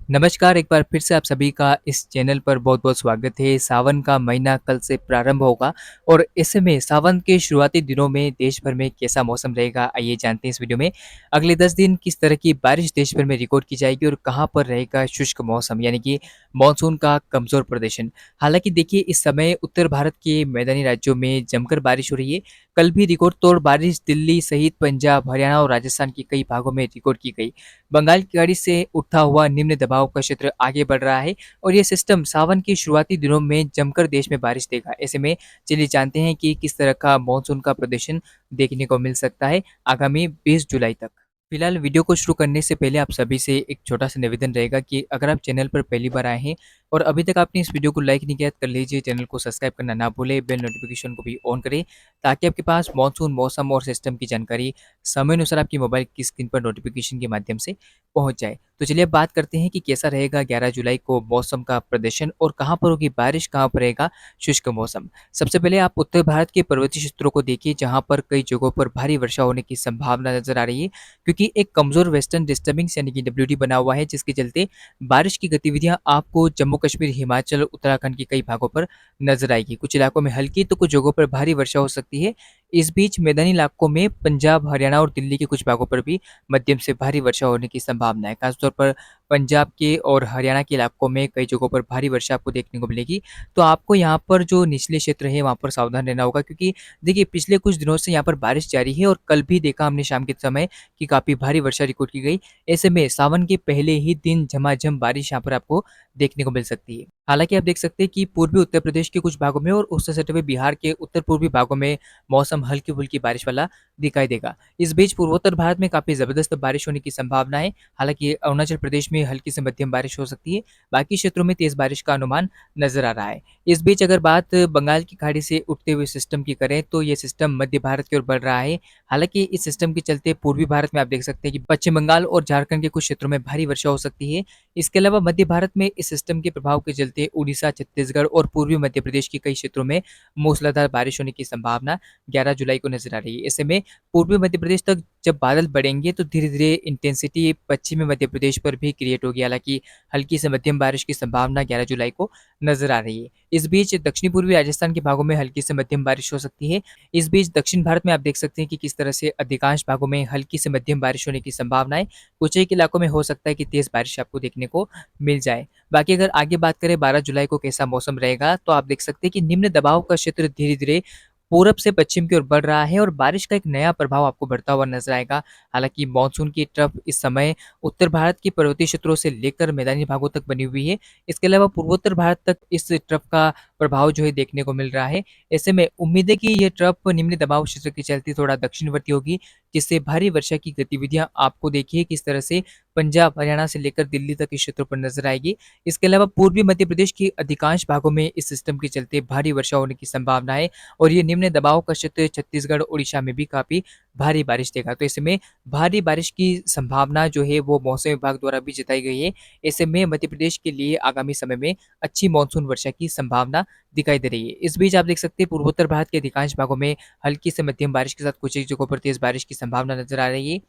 नमस्कार, एक बार फिर से आप सभी का इस चैनल पर बहुत-बहुत स्वागत है। सावन का महीना कल से प्रारंभ होगा और ऐसे में सावन के शुरुआती दिनों में देश भर में कैसा मौसम रहेगा, आइए जानते हैं इस वीडियो में। अगले 10 दिन किस तरह की बारिश देश भर में रिकॉर्ड की जाएगी और कहाँ पर रहेगा शुष्क मौसम यानी कि मानसून का कमज़ोर प्रदर्शन। हालाँकि देखिए इस समय उत्तर भारत के मैदानी राज्यों में जमकर बारिश हो रही है। कल भी रिकॉर्ड तोड़ बारिश दिल्ली सहित पंजाब, हरियाणा और राजस्थान के कई भागों में रिकॉर्ड की गई। बंगाल की खाड़ी से उठा हुआ निम्न दबाव का क्षेत्र आगे बढ़ रहा है और ये सिस्टम सावन के शुरुआती दिनों में जमकर देश में बारिश देगा। ऐसे में चलिए जानते हैं कि किस तरह का मानसून का प्रदर्शन देखने को मिल सकता है आगामी 20 जुलाई तक। फिलहाल वीडियो को शुरू करने से पहले आप सभी से एक छोटा सा निवेदन रहेगा कि अगर आप चैनल पर पहली बार आए हैं और अभी तक आपने इस वीडियो को लाइक नहीं किया तो कर लीजिए, चैनल को सब्सक्राइब करना ना भूलें, बेल नोटिफिकेशन को भी ऑन करें ताकि आपके पास मानसून मौसम और सिस्टम की जानकारी समय अनुसार आपकी मोबाइल की स्क्रीन पर नोटिफिकेशन के माध्यम से पहुंच जाए। तो चलिए अब बात करते हैं कि कैसा रहेगा 11 जुलाई को मौसम का प्रदर्शन और कहाँ पर होगी बारिश, कहाँ पर रहेगा शुष्क मौसम। सबसे पहले आप उत्तर भारत के पर्वतीय क्षेत्रों को देखिए जहाँ पर कई जगहों पर भारी वर्षा होने की संभावना नजर आ रही है, क्योंकि एक कमजोर वेस्टर्न डिस्टर्बिंग यानी कि डब्ल्यूडी बना हुआ है जिसके चलते बारिश की गतिविधियां आपको जम्मू कश्मीर, हिमाचल, उत्तराखंड के कई भागों पर नजर आएगी। कुछ इलाकों में हल्की तो कुछ जगहों पर भारी वर्षा हो सकती है। इस बीच मैदानी इलाकों में पंजाब, हरियाणा और दिल्ली के कुछ भागों पर भी मध्यम से भारी वर्षा होने की संभावना है। खासतौर पर पंजाब के और हरियाणा के इलाकों में कई जगहों पर भारी वर्षा आपको देखने को मिलेगी। तो आपको यहाँ पर जो निचले क्षेत्र है वहाँ पर सावधान रहना होगा, क्योंकि देखिए पिछले कुछ दिनों से यहाँ पर बारिश जारी है और कल भी देखा हमने शाम के समय कि काफ़ी भारी वर्षा रिकॉर्ड की गई। ऐसे में सावन के पहले ही दिन झमाझम बारिश यहाँ पर आपको देखने को मिल सकती है। हालाँकि आप देख सकते हैं कि पूर्वी उत्तर प्रदेश के कुछ भागों में और उससे सटे हुए बिहार के उत्तर-पूर्वी भागों में मौसम हल्की-फुल्की बारिश वाला दिखाई देगा। इस बीच पूर्वोत्तर भारत में काफ़ी ज़बरदस्त बारिश होने की संभावना है। हालाँकि अरुणाचल प्रदेश में हल्की से मध्यम बारिश हो सकती है। बाकी क्षेत्रों में तेज़ बारिश का अनुमान नज़र आ रहा है। इस बीच अगर बात बंगाल की खाड़ी से उठते हुए सिस्टम की करें तो ये सिस्टम मध्य भारत की ओर बढ़ रहा है। हालाँकि इस सिस्टम के चलते पूर्वी भारत में आप देख सकते हैं कि पश्चिम बंगाल और झारखंड के कुछ क्षेत्रों में भारी वर्षा हो सकती है। इसके अलावा मध्य भारत में इस सिस्टम के प्रभाव के चलते उड़ीसा, छत्तीसगढ़ और पूर्वी मध्य प्रदेश के कई क्षेत्रों में मूसलाधार बारिश होने की संभावना 11 जुलाई को नजर आ रही है। ऐसे में पूर्वी मध्य प्रदेश तक जब बादल बढ़ेंगे तो धीरे-धीरे इंटेंसिटी पश्चिमी मध्य प्रदेश पर भी क्रिएट होगी। हालाँकि हल्की से मध्यम बारिश की संभावना 11 जुलाई को नजर आ रही है। इस बीच दक्षिणी पूर्वी राजस्थान के भागों में हल्की से मध्यम बारिश हो सकती है। इस बीच दक्षिण भारत में आप देख सकते हैं कि किस तरह से अधिकांश भागों में हल्की से मध्यम बारिश होने की संभावना है। कुछ एक इलाकों में हो सकता है कि तेज़ बारिश आपको देखने को मिल जाए। बाकी अगर आगे बात करें 12 जुलाई को कैसा मौसम रहेगा, तो आप देख सकते हैं कि निम्न दबाव का क्षेत्र धीरे-धीरे पूरब से पश्चिम की ओर बढ़ रहा है और बारिश का एक नया प्रभाव आपको बढ़ता हुआ नजर आएगा। हालाँकि मानसून की ट्रफ इस समय उत्तर भारत के पर्वतीय क्षेत्रों से लेकर मैदानी भागों तक बनी हुई है। इसके अलावा पूर्वोत्तर भारत तक इस ट्रफ का प्रभाव जो है देखने को मिल रहा है। ऐसे में उम्मीद है कि ये ट्रफ निम्न दबाव क्षेत्र के चलते थोड़ा दक्षिणवर्ती होगी, जिससे भारी वर्षा की गतिविधियां आपको देखिए किस तरह से पंजाब, हरियाणा से लेकर दिल्ली तक के क्षेत्रों पर नजर आएगी। इसके अलावा पूर्वी मध्य प्रदेश के अधिकांश भागों में इस सिस्टम के चलते भारी वर्षा होने की संभावना है और ये निम्न दबाव का क्षेत्र छत्तीसगढ़, उड़ीसा में भी काफ़ी भारी बारिश देगा। तो ऐसे में भारी बारिश की संभावना जो है वो मौसम विभाग द्वारा भी जताई गई है। ऐसे में मध्य प्रदेश के लिए आगामी समय में अच्छी मानसून वर्षा की संभावना दिखाई दे रही है। इस बीच आप देख सकते हैं पूर्वोत्तर भारत के अधिकांश भागों में हल्की से मध्यम बारिश के साथ कुछ एक जगहों पर तेज़ बारिश की संभावना नजर आ रही है।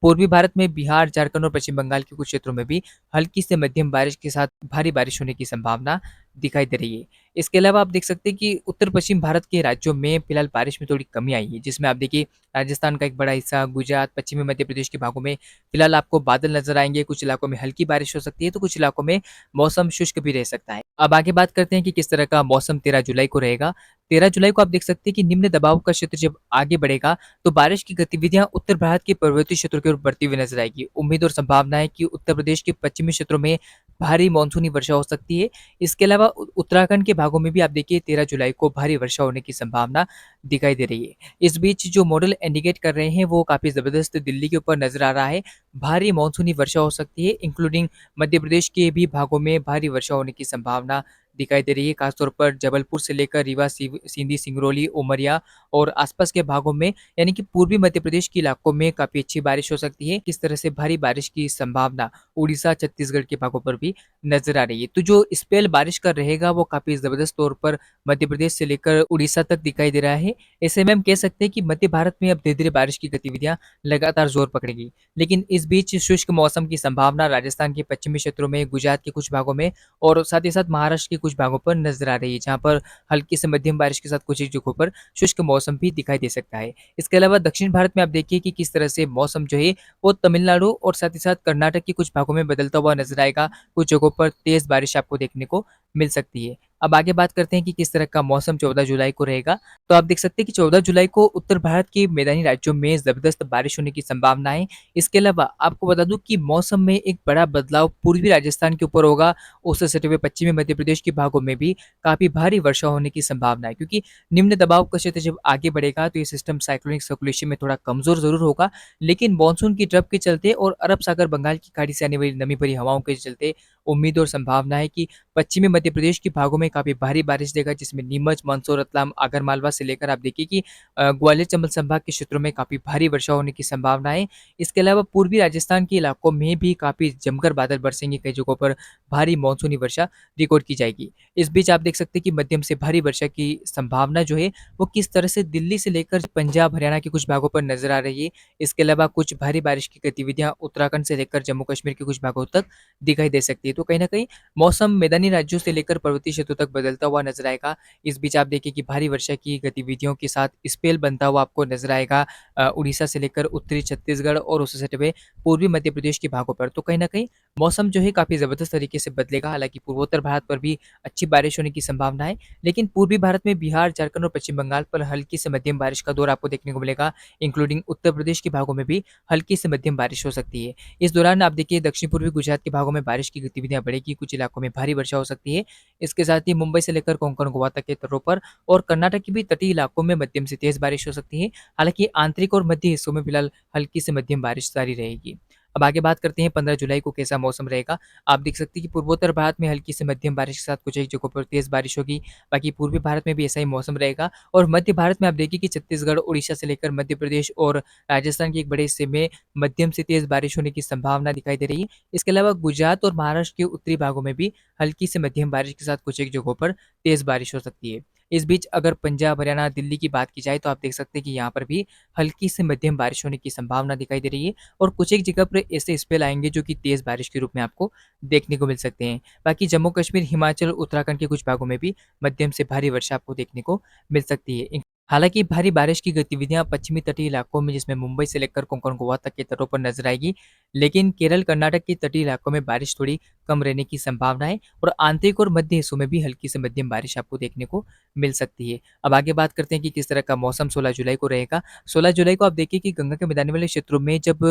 पूर्वी भारत में बिहार, झारखंड और पश्चिम बंगाल के कुछ क्षेत्रों में भी हल्की से मध्यम बारिश के साथ भारी बारिश होने की संभावना दिखाई दे रही है। इसके अलावा आप देख सकते हैं कि उत्तर-पश्चिम भारत के राज्यों में फिलहाल बारिश में थोड़ी कमी आई है, जिसमें आप देखिए राजस्थान का एक बड़ा हिस्सा, गुजरात, पश्चिमी मध्य प्रदेश के भागों में फिलहाल आपको बादल नज़र आएँगे, कुछ इलाकों में हल्की बारिश हो सकती है, तो कुछ इलाकों में मौसम शुष्क भी रह सकता है। अब आगे बात करते हैं कि किस तरह का मौसम 13 जुलाई को रहेगा। 13 जुलाई को आप देख सकते हैं कि निम्न दबाव का क्षेत्र जब आगे बढ़ेगा, तो बारिश की गतिविधियां उत्तर भारत के पर्वतीय क्षेत्रों की ओर बढ़ती हुई नजर आएगी। उम्मीद और संभावना है कि उत्तर प्रदेश के पश्चिमी क्षेत्रों में भारी मानसूनी वर्षा हो सकती है। इसके अलावा उत्तराखंड के भागों में भी आप देखिए 13 जुलाई को भारी वर्षा होने की संभावना दिखाई दे रही है। इस बीच जो मॉडल इंडिकेट कर रहे हैं वो काफ़ी ज़बरदस्त दिल्ली के ऊपर नज़र आ रहा है। भारी मानसूनी वर्षा हो सकती है, इंक्लूडिंग मध्य प्रदेश के भी भागों में भारी वर्षा होने की संभावना दिखाई दे रही है। खासतौर पर जबलपुर से लेकर रीवा, सींधी, सिंगरौली, उमरिया और आसपास के भागों में यानी कि पूर्वी मध्य प्रदेश के इलाकों में काफ़ी अच्छी बारिश हो सकती है। किस तरह से भारी बारिश की संभावना उड़ीसा, छत्तीसगढ़ के भागों पर भी नज़र आ रही है। तो जो स्पेल बारिश का रहेगा वो काफ़ी ज़बरदस्त तौर पर मध्य प्रदेश से लेकर उड़ीसा तक दिखाई दे रहा है। ऐसे में हम कह सकते हैं कि मध्य भारत में अब धीरे-धीरे बारिश की गतिविधियाँ लगातार ज़ोर पकड़ेगी। लेकिन इस बीच शुष्क मौसम की संभावना राजस्थान के पश्चिमी क्षेत्रों में, गुजरात के कुछ भागों में और साथ ही साथ महाराष्ट्र के कुछ भागों पर नज़र आ रही है, जहाँ पर हल्की से मध्यम बारिश के साथ कुछ एक जगहों पर शुष्क मौसम भी दिखाई दे सकता है। इसके अलावा दक्षिण भारत में आप देखिए कि किस तरह से मौसम जो है वो तमिलनाडु और साथ ही साथ कर्नाटक के कुछ भागों में बदलता हुआ नज़र आएगा। कुछ जगहों पर तेज़ बारिश आपको देखने को मिल सकती है। अब आगे बात करते हैं कि किस तरह का मौसम 14 जुलाई को रहेगा। तो आप देख सकते हैं कि 14 जुलाई को उत्तर भारत के मैदानी राज्यों में ज़बरदस्त बारिश होने की संभावना है। इसके अलावा आपको बता दूँ कि मौसम में एक बड़ा बदलाव पूर्वी राजस्थान के ऊपर होगा, उससे सटे हुए पश्चिमी मध्य प्रदेश के भागों में भी काफ़ी भारी वर्षा होने की संभावना है, क्योंकि निम्न दबाव का क्षेत्र जब आगे बढ़ेगा तो ये सिस्टम साइक्लोनिक सर्कुलेशन में थोड़ा कमज़ोर ज़रूर होगा, लेकिन मानसून की ट्रफ के चलते और अरब सागर बंगाल की खाड़ी से आने वाली नमी भरी हवाओं के चलते उम्मीद और संभावना है कि पश्चिमी मध्य प्रदेश के भागों में काफ़ी भारी बारिश देगा, जिसमें नीमच, मंदसौर, रतलाम, आगरमालवा से लेकर आप देखिए कि ग्वालियर, चंबल संभाग के क्षेत्रों में काफ़ी भारी वर्षा होने की संभावना है। इसके अलावा पूर्वी राजस्थान के इलाकों में भी काफ़ी जमकर बादल बरसेंगे, कई जगहों पर भारी मानसूनी वर्षा रिकॉर्ड की जाएगी। इस बीच आप देख सकते हैं कि मध्यम से भारी वर्षा की संभावना जो है वो किस तरह से दिल्ली से लेकर पंजाब, हरियाणा के कुछ भागों पर नज़र आ रही है। इसके अलावा कुछ भारी बारिश की गतिविधियाँ उत्तराखंड से लेकर जम्मू कश्मीर के कुछ भागों तक दिखाई दे सकती है। तो कहीं न कहीं मौसम मैदानी राज्यों से लेकर पर्वतीय क्षेत्रों तक बदलता हुआ नजर आएगा। इस बीच आप देखिए कि भारी वर्षा की गतिविधियों के साथ स्पेल बनता हुआ आपको नजर आएगा उड़ीसा से लेकर उत्तरी छत्तीसगढ़ और उससे सटे हुए पूर्वी मध्य प्रदेश के भागों पर। तो कहीं न कहीं मौसम जो है काफ़ी ज़बरदस्त तरीके से बदलेगा। हालाँकि पूर्वोत्तर भारत पर भी अच्छी बारिश होने की संभावना है, लेकिन पूर्वी भारत में बिहार, झारखंड और पश्चिम बंगाल पर हल्की से मध्यम बारिश का दौर आपको देखने को मिलेगा, इंक्लूडिंग उत्तर प्रदेश के भागों में भी हल्की से मध्यम बारिश हो सकती है। इस दौरान आप देखिए दक्षिण-पूर्वी गुजरात के भागों में बारिश की गतिविधियाँ बढ़ेगी, कुछ इलाकों में भारी वर्षा हो सकती है। इसके साथ ही मुंबई से लेकर कोंकण, गोवा तक के तटों पर और कर्नाटक के भी तटीय इलाकों में मध्यम से तेज़ बारिश हो सकती है। हालाँकि आंतरिक और मध्य हिस्सों में फिलहाल हल्की से मध्यम बारिश जारी रहेगी। अब आगे बात करते हैं 15 जुलाई को कैसा मौसम रहेगा। आप देख सकते हैं कि पूर्वोत्तर भारत में हल्की से मध्यम बारिश के साथ कुछ एक जगहों पर तेज़ बारिश होगी। बाकी पूर्वी भारत में भी ऐसा ही मौसम रहेगा और मध्य भारत में आप देखिए कि छत्तीसगढ़, उड़ीसा से लेकर मध्य प्रदेश और राजस्थान के एक बड़े हिस्से में मध्यम से तेज़ बारिश होने की संभावना दिखाई दे रही है। इसके अलावा गुजरात और महाराष्ट्र के उत्तरी भागों में भी हल्की से मध्यम बारिश के साथ कुछ एक जगहों पर तेज़ बारिश हो सकती है। इस बीच अगर पंजाब, हरियाणा, दिल्ली की बात की जाए तो आप देख सकते हैं कि यहाँ पर भी हल्की से मध्यम बारिश होने की संभावना दिखाई दे रही है और कुछ एक जगह पर ऐसे स्पेल आएँगे जो कि तेज़ बारिश के रूप में आपको देखने को मिल सकते हैं। बाकी जम्मू कश्मीर, हिमाचल, उत्तराखंड के कुछ भागों में भी मध्यम से भारी वर्षा आपको देखने को मिल सकती है। हालाँकि भारी बारिश की गतिविधियाँ पश्चिमी तटीय इलाकों में जिसमें मुंबई से लेकर कोंकण, गोवा तक के तटों पर नज़र आएगी, लेकिन केरल, कर्नाटक के तटीय इलाकों में बारिश थोड़ी कम रहने की संभावना है और आंतरिक और मध्य हिस्सों में भी हल्की से मध्यम बारिश आपको देखने को मिल सकती है। अब आगे बात करते हैं कि किस तरह का मौसम 16 जुलाई को रहेगा। 16 जुलाई को आप देखिए कि गंगा के मैदानी वाले क्षेत्रों में जब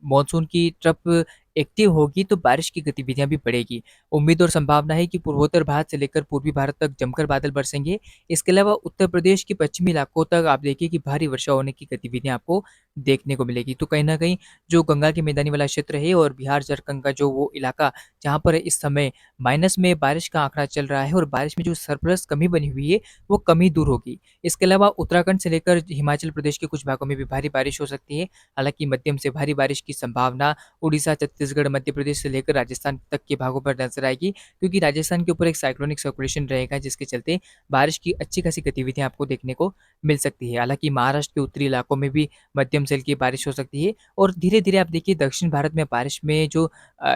मानसून की ट्रफ एक्टिव होगी तो बारिश की गतिविधियाँ भी बढ़ेगी। उम्मीद और संभावना है कि पूर्वोत्तर भारत से लेकर पूर्वी भारत तक जमकर बादल बरसेंगे। इसके अलावा उत्तर प्रदेश के पश्चिमी इलाकों तक आप देखिए कि भारी वर्षा होने की गतिविधियाँ आपको देखने को मिलेगी। तो कहीं न कहीं जो गंगा के मैदानी वाला क्षेत्र है और बिहार, झारखंड का जो वो इलाका जहाँ पर इस समय माइनस में बारिश का आंकड़ा चल रहा है और बारिश में जो सरप्लस कमी बनी हुई है, वो कमी दूर होगी। इसके अलावा उत्तराखंड से लेकर हिमाचल प्रदेश के कुछ भागों में भी भारी बारिश हो सकती है। हालाँकि मध्यम से भारी बारिश की संभावना उड़ीसा, छत्तीसगढ़, मध्य प्रदेश से लेकर राजस्थान तक के भागों पर नज़र आएगी, क्योंकि राजस्थान के ऊपर एक साइक्लोनिक सर्कुलेशन रहेगा जिसके चलते बारिश की अच्छी खासी गतिविधियाँ आपको देखने को मिल सकती है। हालाँकि महाराष्ट्र के उत्तरी इलाकों में भी मध्यम से हल्की बारिश हो सकती है और धीरे-धीरे आप देखिए दक्षिण भारत में बारिश में जो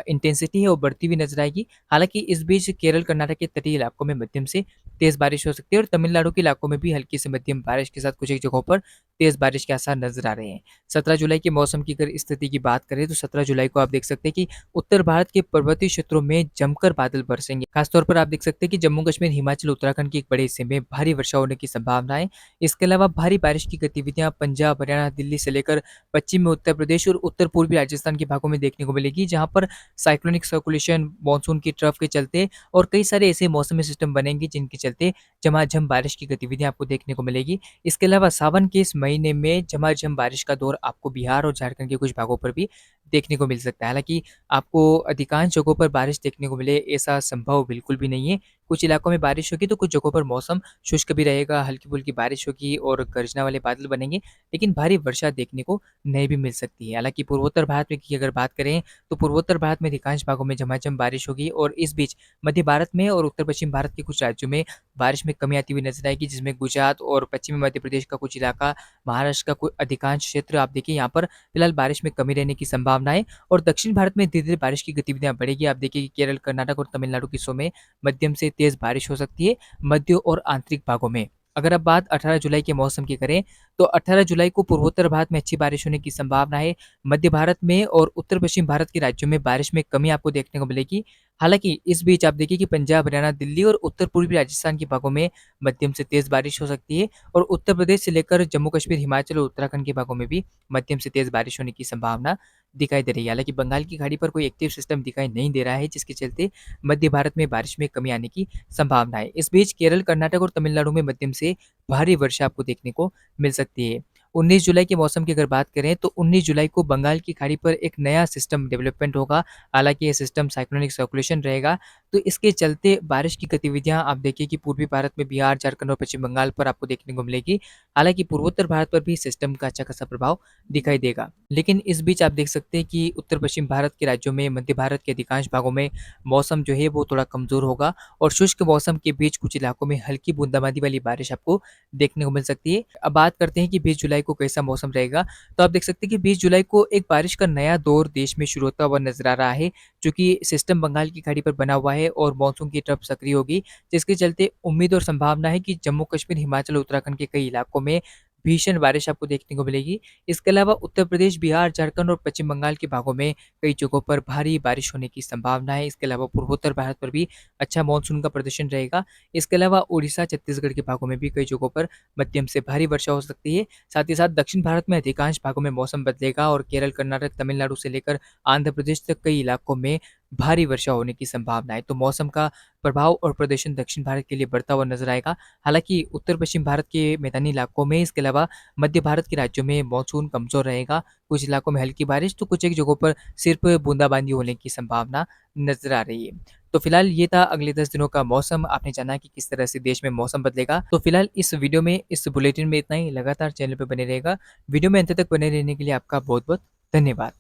इंटेंसिटी है वो बढ़ती हुई नज़र आएगी। हालाँकि इस बीच केरल, कर्नाटक के तटीय इलाकों में मध्यम से तेज़ बारिश हो सकती है और तमिलनाडु के इलाकों में भी हल्की से मध्यम बारिश के साथ कुछ एक जगहों पर तेज़ बारिश के आसार नज़र आ रहे हैं। 17 जुलाई के मौसम की अगर स्थिति की बात करें तो 17 जुलाई को आप देख सकते हैं कि उत्तर भारत के पर्वतीय क्षेत्रों में जमकर बादल बरसेंगे। खासतौर पर आप देख सकते हैं कि जम्मू कश्मीर, हिमाचल, उत्तराखंड के एक बड़े हिस्से में भारी वर्षा होने की संभावना है। इसके अलावा भारी बारिश की गतिविधियां पंजाब, हरियाणा, दिल्ली से लेकर पश्चिम में उत्तर प्रदेश और उत्तर पूर्वी राजस्थान के भागों में देखने को मिलेगी, जहां पर साइक्लोनिक सर्कुलेशन, मानसून की ट्रफ के चलते और कई सारे ऐसे मौसमी सिस्टम बनेंगे जिनके चलते झमाझम बारिश की गतिविधियां आपको देखने को मिलेगी। इसके अलावा सावन के इस महीने में झमाझम बारिश का दौर आपको बिहार और झारखंड के कुछ भागों पर भी देखने को मिल सकता है। हालाँकि आपको अधिकांश जगहों पर बारिश देखने को मिले ऐसा संभव बिल्कुल भी नहीं है, कुछ इलाकों में बारिश होगी तो कुछ जगहों पर मौसम शुष्क भी रहेगा, हल्की-फुल्की बारिश होगी और गर्जना वाले बादल बनेंगे, लेकिन भारी वर्षा देखने को नहीं भी मिल सकती है। हालाँकि पूर्वोत्तर भारत में की अगर बात करें, तो पूर्वोत्तर भारत में अधिकांश भागों में झमाझम बारिश होगी और इस बीच मध्य भारत में और उत्तर-पश्चिम भारत के कुछ राज्यों में बारिश में कमी आती हुई नज़र आएगी, जिसमें गुजरात और पश्चिमी मध्य प्रदेश का कुछ इलाका, महाराष्ट्र का कोई अधिकांश क्षेत्र आप देखिए यहाँ पर फिलहाल बारिश में कमी रहने की संभावना है और दक्षिण भारत में धीरे-धीरे बारिश की गतिविधियाँ बढ़ेगी। आप देखिए कि केरल, कर्नाटक और तमिलनाडु के हिस्सों में मध्यम से तेज़ बारिश हो सकती है, मध्य और आंतरिक भागों में। अगर अब बात 18 जुलाई के मौसम की करें, तो 18 जुलाई को पूर्वोत्तर भारत में अच्छी बारिश होने की संभावना है। मध्य भारत में और उत्तर-पश्चिम भारत के राज्यों में बारिश में कमी आपको देखने को मिलेगी। हालाँकि इस बीच आप देखिए कि पंजाब, हरियाणा, दिल्ली और उत्तर-पूर्वी राजस्थान के भागों में मध्यम से तेज़ बारिश हो सकती है और उत्तर प्रदेश से लेकर जम्मू-कश्मीर, हिमाचल और उत्तराखंड के भागों में भी मध्यम से तेज़ बारिश होने की संभावना दिखाई दे रही है। हालाँकि बंगाल की खाड़ी पर कोई एक्टिव सिस्टम दिखाई नहीं दे रहा है, जिसके चलते मध्य भारत में बारिश में कमी आने की संभावना है। इस बीच केरल, कर्नाटक और तमिलनाडु में मध्यम से भारी वर्षा आपको देखने को मिल सकती है। 19 जुलाई के मौसम की अगर बात करें, तो 19 जुलाई को बंगाल की खाड़ी पर एक नया सिस्टम डेवलपमेंट होगा। हालाँकि ये सिस्टम साइक्लोनिक सर्कुलेशन रहेगा, तो इसके चलते बारिश की गतिविधियाँ आप देखिए कि पूर्वी भारत में बिहार, झारखंड और पश्चिम बंगाल पर आपको देखने को मिलेगी। हालाँकि पूर्वोत्तर भारत पर भी सिस्टम का अच्छा खासा प्रभाव दिखाई देगा। लेकिन इस बीच आप देख सकते हैं कि उत्तर-पश्चिम भारत के राज्यों में, मध्य भारत के अधिकांश भागों में मौसम जो है वो थोड़ा कमज़ोर होगा और शुष्क मौसम के बीच कुछ इलाकों में हल्की बूंदाबांदी वाली बारिश आपको देखने को मिल सकती है। अब बात करते हैं कि 20 जुलाई को कैसा मौसम रहेगा, तो आप देख सकते हैं कि 20 जुलाई को एक बारिश का नया दौर देश में शुरू होता हुआ नज़र आ रहा है, चूँकि सिस्टम बंगाल की खाड़ी पर बना हुआ है और मानसून की ट्रफ सक्रिय होगी, जिसके चलते उम्मीद और संभावना है कि जम्मू-कश्मीर, हिमाचल, उत्तराखंड के कई इलाकों में भीषण बारिश आपको देखने को मिलेगी। इसके अलावा उत्तर प्रदेश, बिहार, झारखंड और पश्चिम बंगाल के भागों में कई जगहों पर भारी बारिश होने की संभावना है। इसके अलावा पूर्वोत्तर भारत पर भी अच्छा मानसून का प्रदर्शन रहेगा। इसके अलावा उड़ीसा, छत्तीसगढ़ के भागों में भी कई जगहों पर मध्यम से भारी वर्षा हो सकती है। साथ ही साथ दक्षिण भारत में अधिकांश भागों में मौसम बदलेगा और केरल, कर्नाटक, तमिलनाडु से लेकर आंध्र प्रदेश तक कई इलाकों में भारी वर्षा होने की संभावना है। तो मौसम का प्रभाव और प्रदर्शन दक्षिण भारत के लिए बढ़ता हुआ नजर आएगा। हालाँकि उत्तर-पश्चिम भारत के मैदानी इलाकों में, इसके अलावा मध्य भारत के राज्यों में मानसून कमज़ोर रहेगा। कुछ इलाकों में हल्की बारिश, तो कुछ एक जगहों पर सिर्फ़ बूंदाबांदी होने की संभावना नज़र आ रही है। तो फिलहाल ये था अगले 10 दिनों का मौसम। आपने जाना कि किस तरह से देश में मौसम बदलेगा। तो फिलहाल इस वीडियो में, इस बुलेटिन में इतना ही। लगातार चैनल पे बने रहेगा। वीडियो में अंत तक बने रहने के लिए आपका बहुत-बहुत धन्यवाद।